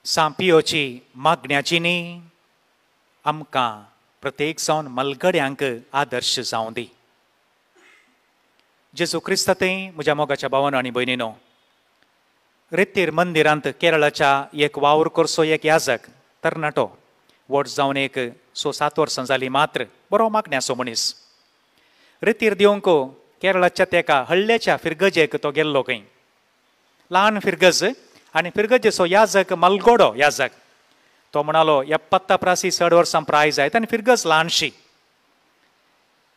सांपियोची मागण्याची न्ही आमकां प्रत्येक जावन मलगड्यांक आदर्श जावं दी. जेजू क्रिस्तांतय म्हज्या मोगाच्या भावांनो आनी भयणीनो, रेतीर मंदिरांत केरळाच्या एक वावर करसो एक याजक तरणाटो व्हड जावन एक 6-7 वर्सां जालीं मात्र बरो मागण्याचो मनीस रेतीर दिवंक केरळाच्या तेका हळ्ळेच्या फिरगजेक तो गेल्लो खंय. ल्हान फिरगज आनी फिरगजेचो याजक मलगडो याजक तो म्हणालो 70-80 वर्सां प्राय जायत आनी फिरगज ल्हानशी.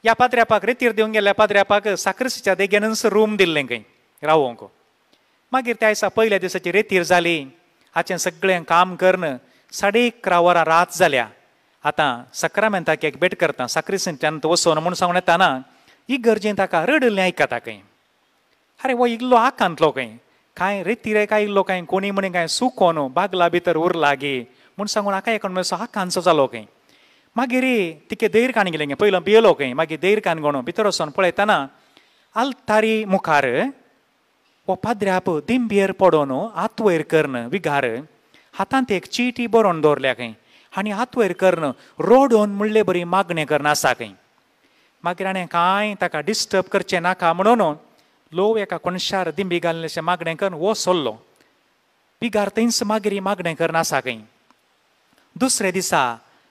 ह्या पाद्र्यापाक रेतीर दिवंक गेल्ल्या पाद्र्यापाक साखरसीच्या देगेनच रूम दिल्लें खंय रावोंक. मागीर त्या दिसा पयल्या दिसाची रेतीर जाली. हाचें सगळें काम करन 11:30 वरां रात जाल्या. आतां सक्रामेंताक एक भेट करता साखरसींतल्यान वचोन म्हूण सांगून येताना इगर्जेन ताका रडलें आयकता खंय. आरे वो इल्लो आकांतलो खंय कांय रेतीर काय इल्लो कांय कोणी म्हणे कांय सुको न्हू बागला भितर उरला गे म्हूण सांगून आका एकोण असो आकांतसो जालो खंय. मागीर तिके दैर काण गेलें पयलो भियेलो खंय. मागीर दैर काण गणो भितर वचोन पळयताना आल्तारी मुखार वो पाद्र्याप दिंबेर पडोन हात वयर करन विगार हातांत एक चिटी बरोवन दवरल्या खंय आनी हात वयर करन रोडोन म्हणले बरी मागणें करन आसा खंय. मागीर हाणें कांय ताका डिस्टर्ब करचें नाका म्हणून लोव एका कोणशार दिंबी घाललेशें मागणें करन वो सोल्लो. विगार थंयच मागीर मागणें करन आसा खंय. दुसरे दिसा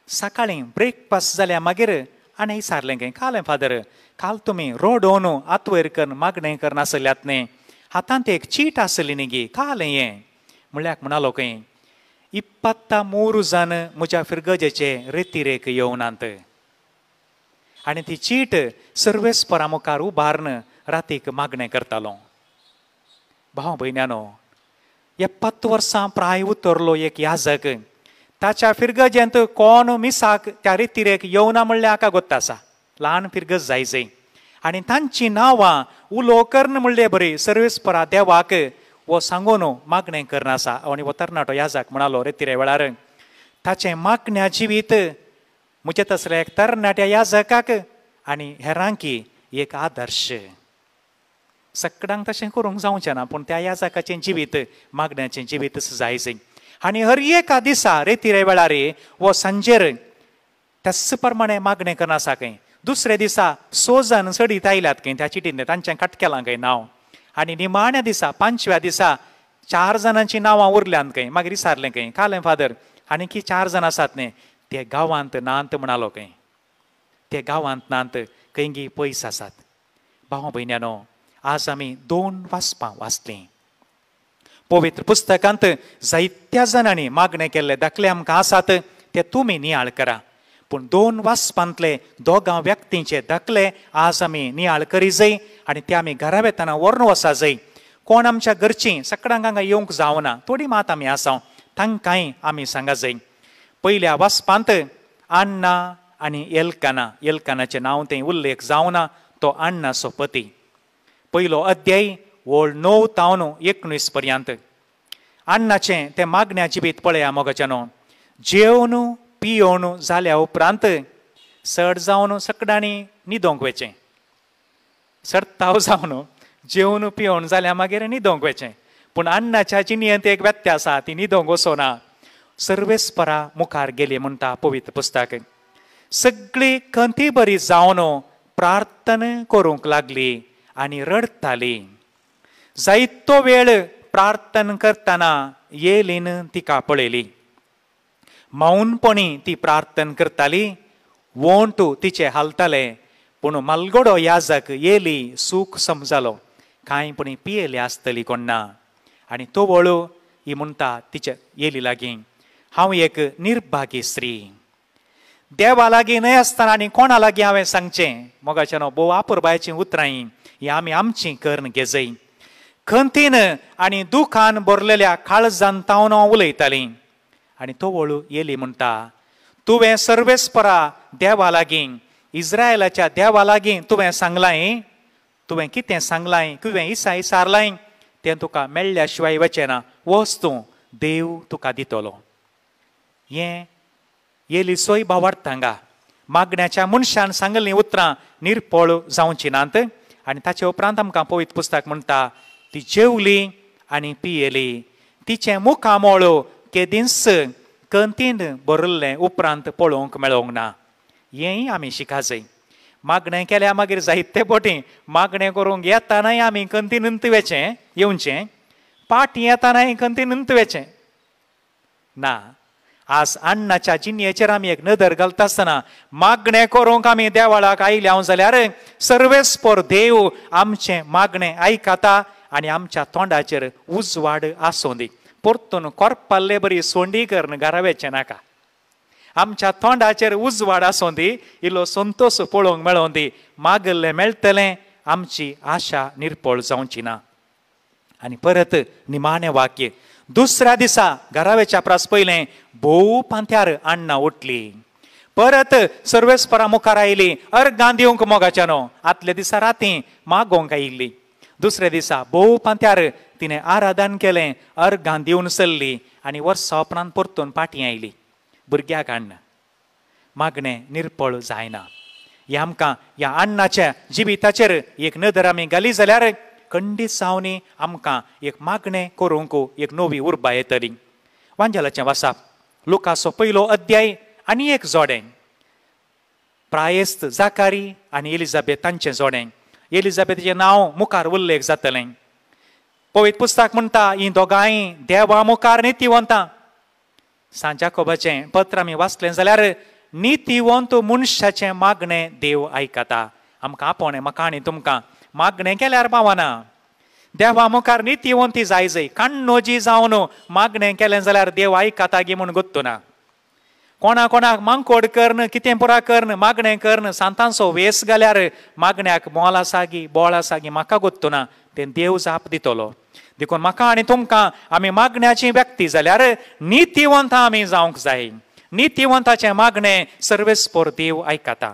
सकाळीं ब्रेकफास्ट जाल्या मागीर आनी विचारलें खंय काल फादर काल तुमी रोडोन हात वयर करन मागणें करन आसल्यात न्ही हातांत एक चीट आसली न्ही गे काल हें म्हणल्याक म्हणालो खंय 23 जाण म्हज्या फिरगजेचे रेतीरेक येवनात आनी ती चीट सर्वेस्परा मुखार उबारन रातीक मागणें करतालो. भाव भयण्यानो 70 वर्सां प्राय उतरलो एक याजक ताच्या फिरगजेंत कोण मिसाक त्या रेतीरेक येवना म्हणल्यार हाका गोत्त आसा. ल्हान फिरगज जायजय आनी तांची नांवां उलो करन म्हणले बरी सर्वेस्परा देवाक वो सांगून मागणें करन आसा. आनी वो तरणाटो याजक म्हणालो रेतीरे वेळार ताचें मागण्या जिवीत म्हजे तसल्या एक तरणाट्या याजकाक आनी हेरांकी एक आदर्श. सगळ्यांक तशें करूंक जावचें ना पूण त्या याजकाचें जिवीत मागण्याचें जिवीत जायजय. आनी हर एका दिसा रेतीरे वेळार वो सांजेर त्याच प्रमाणे मागणें करन आसा खंय. दुसरे दिसा 6 जाण सडीत आयल्यात खंय त्या चिटीन तांचें कट केलां खंय नांव. आनी निमाण्या दिसा 5व्या दिसा 4 जाणांची नांवां उरल्यांत खंय. मागीर विचारलें खंय काल फादर आनी 4 जाण आसात न्ही ते गांवांत नांत म्हणालो खंय. ते गांवांत नांत खंयगी पयस आसात. भाव भयण्यानो आज आमी 2 वाचपां वाचलीं. पवित्र पुस्तकांत जायत्या जाणांनी मागणें केल्ले दाखले आमकां आसात ते तुमी नियाळ करा. पूण 2 वाचपांतले 2 व्यक्तींचे दाखले आज आमी नियाळ करी जाय आनी ते आमी घरा वेताना व्हरून वचा जाय. कोण आमच्या घरचीं सगळ्यांक हांगा येवंक जावना थोडी मात आमी आसां तांकांय आमी सांगा जाय. पयल्या वाचपांत अन्ना आनी एल्कानाचें नांव थंय उल्लेख जावना. तो अन्नाचो पती. पयलो अध्याय व्हड 9 तावन 19 पर्यंत. अन्नाचें तें मागण्या जिवीत पळया मोगाच्यानो. जेवन पियोन जाल्या उपरांत सड जावन सगळ्यांनी न्हिदोंक वचें. सडताव जावन जेवन पियोन जाल्या मागीर न्हिदोंक वचें. पूण अन्नाच्या जिणेंत एक व्यत्यास आसा ती न्हिदोंक वचोना. सर्वेस्परा मुखार गेली म्हणटा पवित्र पुस्तक. सगळीं खंती बरी जावन प्रार्थना करूंक लागली आनी रडताली. जायतो वेळ प्रार्थना करतना येलीन तिका पळयली. मौनपणी ती प्रार्थना करताली. वोंट तिचे हालताले पूण मलगडो याजक येली सूख समजलो कांय पण पियेली आसतली कोण ना. आनी तो वळू ही म्हणटा तिच्या येली लागीं हांव एक निर्भागी स्त्री. देवा लागीं न्हय आसतना आनी कोणा लागीं हांवें सांगचें. मोगाच्या न्हू भोव आपुरबायचीं उतरां ही आमी आमचीं करन घेजय. खंतीन आनी दुखान भरलेल्या काळजान तावन हांव उलयतालीं. आनी तो वळू येली म्हणटा तुवें सर्वेस्परा देवा लागीं इस्रायलाच्या देवा लागीं तुवें सांगलां. तुवें कितें सांगलां तुवें इसारलां तें तुका मेळ्ळ्या शिवाय वचेना. वच तूं देव तुका दितलो. हें येलीचोय भावार्थ हांगा. मागण्याच्या मनशान सांगलीं उतरां निर्पळ जावचीं नात. आनी ताचे उपरांत आमकां पवित्र पुस्तक म्हणटा ती जेवली आनी पियेली. तिचें मुखामोळ केदींस कंतीन बरयल्लें उपरांत पळोवंक मेळोंक ना. हेंय आमी शिकाजय. मागणें केल्या मागीर जायते फावटी मागणें करूंक येतानाय आमी कंतीन नंतवेचें येवचें, पाट येतानाय कंतीन नंतवेचें ना. आज अण्णाच्या जिणेचेर आमी एक नदर घालता आसतना मागणें करूंक आमी देवाळाक आयल्या जाल्यार सर्वेस्पर देव आमचें मागणें आयकता आनी आमच्या तोंडाचेर उजवाड आसूं दी. परतून कोरपाल्ले बरी सोंडी करून घरावेचें नाका. आमच्या तोंडाचेर उजवाड आसूं दी, इल्लो संतोश पळोवंक मेळों दी. मागल्लें मेळटलें, आमची आशा निर्पळ जावची ना. आनी परत निमाणें वाक्य. दुसऱ्या दिसा घरावेच्या प्रास पयलें भोव पांत्यार अण्णा उठली. परत सर्वेस्परा मुखार आयली. अर्गां दिवंक मोगाच्या न्हू, आदल्या दिसा राती मागोवंक आयिल्ली. दुसऱ्या दिसा भोव पांत्यार तिणें आराधन केलें, अर्गां दिवन सरली आनी वर्सां उपरांत परतून फाटीं आयली. भुरग्याक अण्ण मागणें निर्पळ जायना. हें आमकां ह्या अण्णाच्या जिविताचेर एक नदर आमी घाली जाल्यार खंडीत जावनी आमकां एक मागणें करूंक एक नवी उर्बा येतली. वांजेलाचें वाचप लुकाचो 1 अध्याय आनी एक जोडें. प्रायेस्त जाकारी आनी एलिझाबेथ तांचें जोडें. एलिझाबेथीचें नांव मुखार उल्लेख जातलें. पवित्र पुस्तक म्हणटा ही दोगांय देवा मुखार नितिवंतां. सांत जाकोबाचें पत्र आमी वाचलें जाल्यार नितिवंत मनशाचें मागणें देव आयकता. आमकां आपोणें म्हाका आनी तुमकां मागणें केल्यार पावना. देवा मुखार नितिवंती जाय. काण्णोजी जावन मागणें केलें जाल्यार देव आयकता गी म्हूण गुत्तू ना. कोणाक मांकोड करन, कितें पुरा करन, मागणें करन, सांतांचो वेस घाल्यार मागण्याक मोल आसा गी बोळ आसा गी म्हाका गुत्तू ना. तें देव जाप दितलो. देखून म्हाका आनी तुमकां आमी मागण्याची व्यक्ती जाल्यार नितिवंतां आमी जावंक जाय. नितिवंताचें मागणें सर्वेस्पर देव आयकता.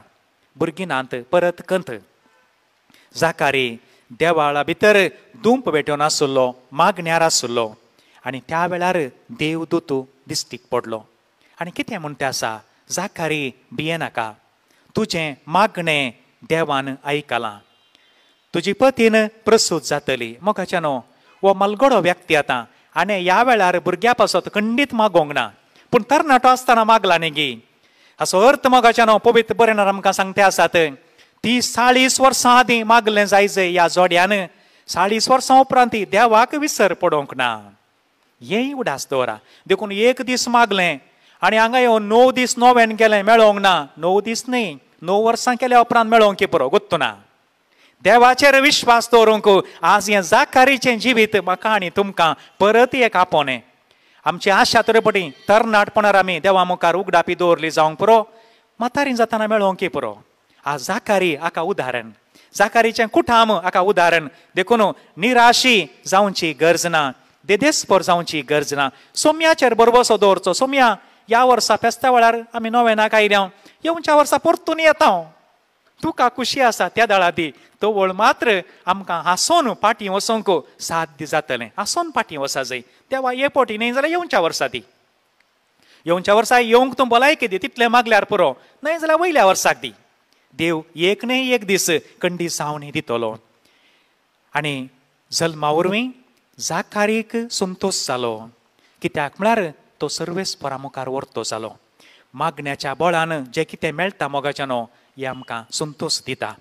भुरगीनांत परत कंत. जाकारी देवाळा भितर दूंप भेटून आसुल्लो, मागण्यार आसुल्लो आनी त्या वेळार देवदूत दिश्टीक पडलो आनी कितें म्हणटा आसा, जाकारी भियेनाका, तुजें मागणें देवान आयकलां. तुजी पतीन प्रसूत जातली. मोगाच्या न्हू, हो मलगडो व्यक्ती आतां आनी ह्या वेळार भुरग्या पासत खंडीत मागोंक ना, पूण तरणाटो आसतना मागला न्ही गी. हाचो अर्थ मोगाच्या न्हू पवित्र बरयणार आमकां सांगते आसात. ती 40 वर्सां आदीं मागलें जाय ह्या जोड्यान. 40 वर्सां उपरांत देवाक विसर पडोवंक ना. हेंय उडास दवरा. देखून एक दीस मागलें आनी हांगा येवन 9 दीस नोवेन केलें, मेळोंक ना. 9 दीस न्ही, 9 वर्सां केल्या उपरांत मेळोंक की पुरो गुत्तू ना. देवाचेर विश्वास दवरूंक आज हें जाकारीचें जिवीत म्हाका आनी तुमकां परत एक आपोवणें. आमची आशा तरेपटी तरणाटपणार आमी देवा मुखार उगडापी दवरली जावंक पुरो, म्हातारी जाताना मेळोंक की पुरो. आज जाकारी हाका उदाहरण. जाकारीचें कुठाम हाका उदाहरण. देखून निराशी जावची गरज ना, देदेस्पर जावची गरज ना. सोम्याचेर बरोबसो दवरचो. सोम्या ह्या वर्सा फेस्ता वेळार आमी नोवेनाक आयल्या, येवच्या वर्सा परतून येता. तुका खुशी आसा त्या दाळा दी. तो वळ मात्र आमकां हांसोन फाटीं वचोंक साध्य जातलें. हांसोन फाटीं वचा जाय. देवा ये पोटी न्ही जाल्यार येवच्या वर्सा दी. येवच्या वर्सा येवंक तूं भलायकी दी, तितलें मागल्यार पुरो. न्हय जाल्यार वयल्या वर्साक दी. देव एक न्हय एक दीस खंडीत जावन दितलो. आनी जल्मा वरवीं जाकारीक संतोश जालो. कित्याक म्हळ्यार तो सर्वेस्परा मुखार व्हरतो जालो. मागण्याच्या बळान जें कितें मेळटा मोगाच्या न्हू, हें आमकां संतोश दिता.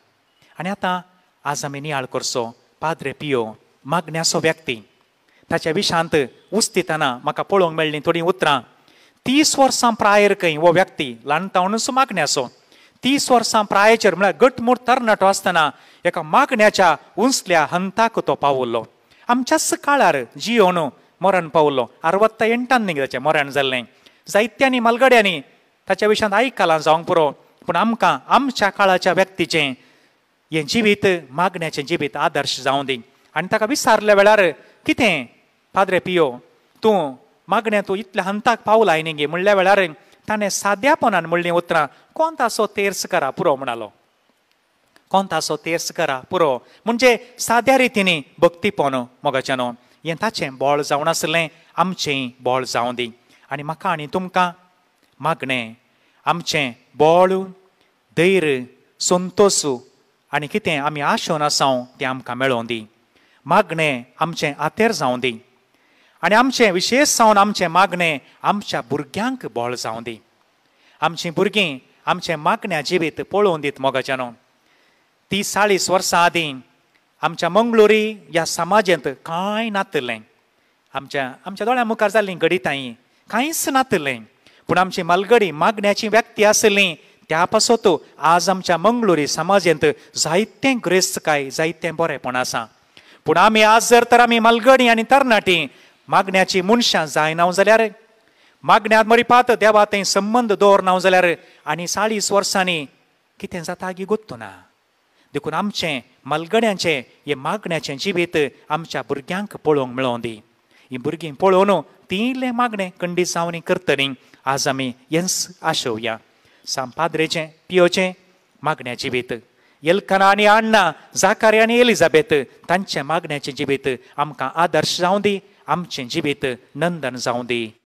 आनी आतां आज आमी नियाळ करचो पाद्रे पियो, मागण्याचो व्यक्ती. ताच्या विशांत उस्तिताना म्हाका पळोवंक मेळ्ळीं थोडीं उतरां. 30 वर्सां प्रायर खंय हो व्यक्ती ल्हानपणानूच मागण्याचो. 30 वर्सां प्रायेचेर म्हळ्यार घटमूट तरणाटो आसतना एका मागण्याच्या उंचल्या हंताक तो पावुल्लो. आमच्याच काळार जियोन मरण पावलो. 68 ताचें मरण जाल्लें. जायत्यांनी मलगड्यांनी ताच्या विशयांत आयकलां जावंक पुरो, पूण आमकां आमच्या काळाच्या व्यक्तीचें हें जिवीत, मागण्याचें जिवीत आदर्श जावं दी. आनी ताका विचारल्या वेळार कितें पाद्रे पियो तूं मागण्या तूं इतल्या हंताक पावलाय न्ही गे म्हणल्या वेळार ताणें साद्यापणान म्हणलीं उतरां, कोंतासो तेर्स करा पुरो म्हणालो. कोंतासो तेर्स करा पुरो म्हणजे साद्या रितीनी भक्तीपण मोगाच्या न्हू. हें ताचें बोळ जावन आसलें, आमचेंय बोळ जावं दी. आनी म्हाका आनी तुमकां मागणें आमचें बोळ, धैर्य, संतोश आनी कितें आमी आशोवन आसां तें आमकां मेळों दी. मागणें आमचें आतेर जावं दी. आनी आमचें विशेश जावन आमचें मागणें आमच्या भुरग्यांक बोळ जावं दी. आमचीं भुरगीं आमचें मागण्या जिवीत पळोवन दीत मोगाच्यानो. 30-40 वर्सां आदीं आमच्या मंगळुरी ह्या समाजांत कांय नातलें. आमच्या दोळ्या मुखार जाल्लीं घडितांय कांयच नातलें. पूण आमची मालगडी मागण्याची व्यक्ती आसली त्या पासत आज आमच्या मंगळुरी समाजांत जायतें ग्रेस्तकाय जायतें बरेंपण आसा. पूण आमी आज जर तर आमी मालगडी आनी तरणाटी मागण्याची मनशां जायना जाल्यार, मागण्यात मरिपात देवा थंय संबंद दवरना जाल्यार आनी 40 वर्सांनी कितें जाता गी गुत्तो ना. देखून आमचें मालगड्यांचें हे मागण्याचें जिवीत आमच्या भुरग्यांक पळोवंक मेळों दी. ही भुरगीं पळोवन ती इल्लें मागणें खंडीत जावनी करतलीं. आज आमी हेंच आशोवया. सांपाद्रेचें पियोचें मागण्या जिवीत, एल्काना आनी आण्णा, जाकार्या आनी एलिझाबेथ तांचें मागण्याचें जिवीत आमकां आदर्श जावं दी. आमचें जिवीत नंदन जावं दी.